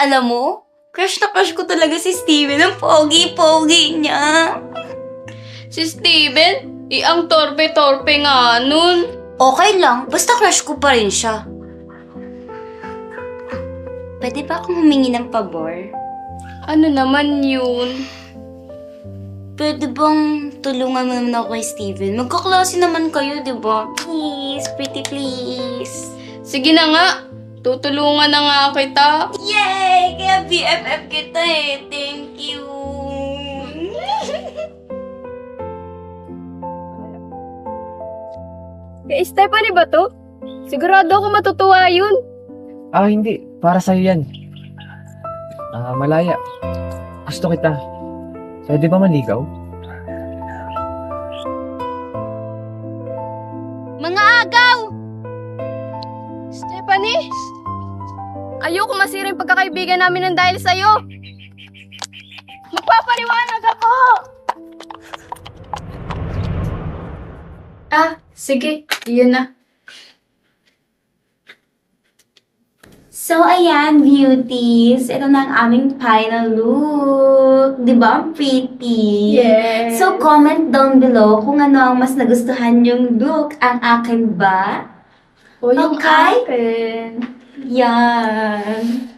Alam mo, crush na crush ko talaga si Steven. Ang pogi-pogi niya. Si Steven? Ang torpe-torpe nga nun. Okay lang, basta crush ko pa rin siya. Pwede ba akong humingi ng pabor? Ano naman yun? Pwede bang tulungan mo naman ako kay Steven? Magkaklase naman kayo, di ba? Please, pretty please. Sige na nga, tutulungan na nga kita. Yay! Kaya BFF kita eh. Thank you. Kay Stephanie ba to? Sigurado ako matutuwa yun. Hindi. Para sa'yo yan. Malaya. Gusto kita. Pwede ba maligaw? Mga agaw! Stephanie! Ayoko masira yung pagkakaibigan namin ng dahil sa'yo. Magpapaliwanag ako! Sige. Iyon na. So, ayan, beauties. Ito na ang aming final look. Di ba? Pretty. Yes. So, comment down below kung ano ang mas nagustuhan yung look. Ang akin ba? O, yung Okay. akin. Yan.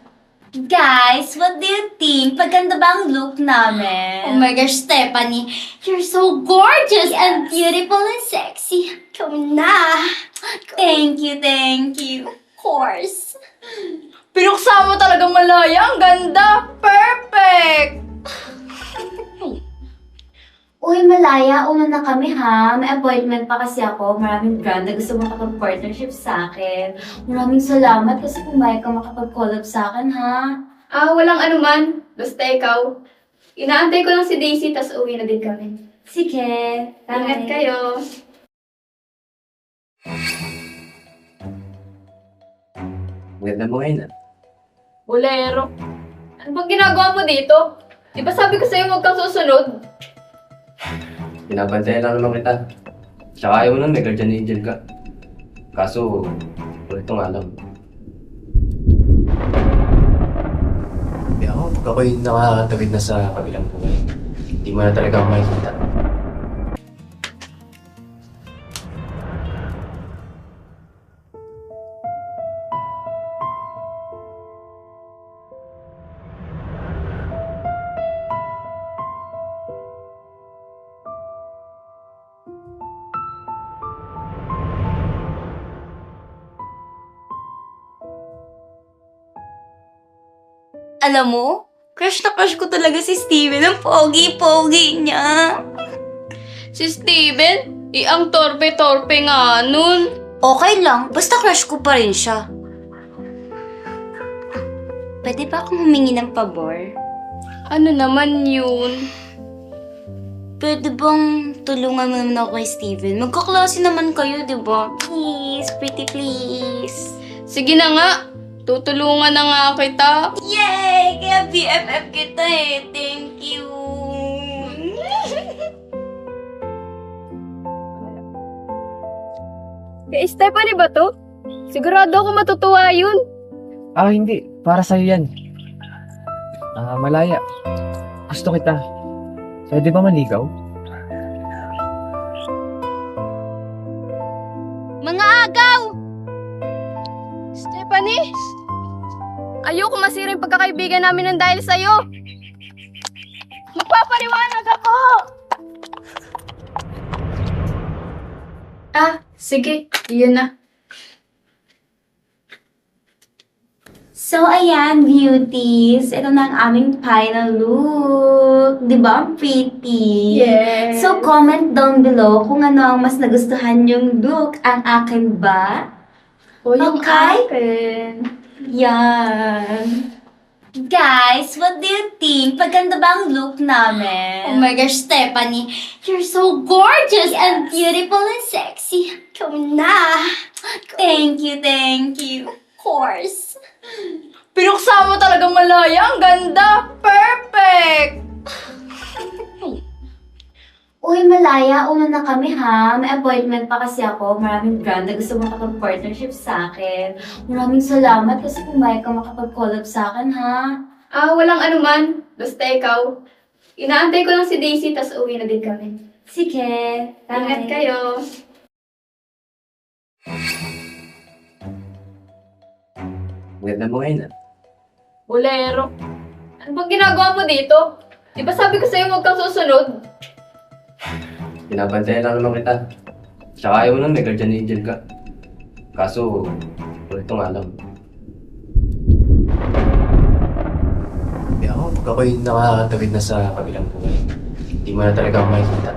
Guys, what do you think? Paganda ba ang look namin? Oh my gosh, Stephanie, you're so gorgeous and beautiful and sexy. Come na. Thank you, thank you. Of course. Pinuksa mo talagang malaya. Ang ganda. Perfect. Uy, Malaya, una na kami ha. May appointment pa kasi ako. Maraming brand na gusto makapag-partnership sa akin. Maraming salamat kasi pumayag ka makapag-collab sa akin ha. Walang anuman. Basta ikaw. Inaantay ko lang si Daisy, tas uwi na din kami. Sige. Ingat kayo. Maganda mo ngayon Bolero. Ano bang ginagawa mo dito? Di ba sabi ko sa'yo huwag kang susunod? Binabantayan lang naman kita. Tsaka ayaw mo lang may guardian angel ka. Kaso, ito nga lang. Kaya ako, pag ako'y nakakatawid na sa kabilang buhay, hindi mo na talaga ako makikita. Alam mo, crush na crush ko talaga si Steven. Ang pogi-pogi niya. Si Steven? Ang torpe-torpe nga nun. Okay lang, basta crush ko pa rin siya. Pwede ba akong humingi ng pabor? Ano naman yun? Pwede bang tulungan mo naman ako kay Steven? Magkaklase naman kayo, di ba? Please, pretty please. Sige na nga, tutulungan na nga kita. Yay! Kaya BFF kita eh. Thank you. Kay Stephanie ba to? Sigurado ako matutuwa yun. Hindi. Para sa'yo yan. Malaya. Gusto kita. Pwede ba maligaw? Mga agaw! Stephanie! Ayoko masira yung pagkakaibigan namin ng dahil sa'yo. Magpapaliwanag ako! Sige. Iyon na. So, ayan, beauties. Ito na ang aming final look. Di ba? Pretty. Yes. So, comment down below kung ano ang mas nagustuhan yung look. Ang akin ba? O, yung Okay. akin. Yan. Guys, what do you think? Paganda ba ang look namin? Oh my gosh, Stephanie, you're so gorgeous and beautiful and sexy. Come na. Thank you, thank you. Of course. Pinuksa mo talagang malaya. Ang ganda. Perfect. Uy, Malaya, una na kami ha. May appointment pa kasi ako. Maraming brand na gusto makapag-partnership sa akin. Maraming salamat kasi pumayag ka makapag-collab sa akin ha. Walang anuman. Basta ikaw. Inaantay ko lang si Daisy, tas uwi na din kami. Sige, Ingat kayo. Maganda mo ngayon ah. Bolero. Ano bang ginagawa mo dito? Di ba sabi ko sa'yo huwag kang susunod? Binabantayan lang naman kita. Tsaka ayaw mo lang may guardian angel ka. Kaso, ito nga lang. Kaya ako, pag ako'y nakatawid na sa kabilang buhay, hindi mo na talaga ako makikita.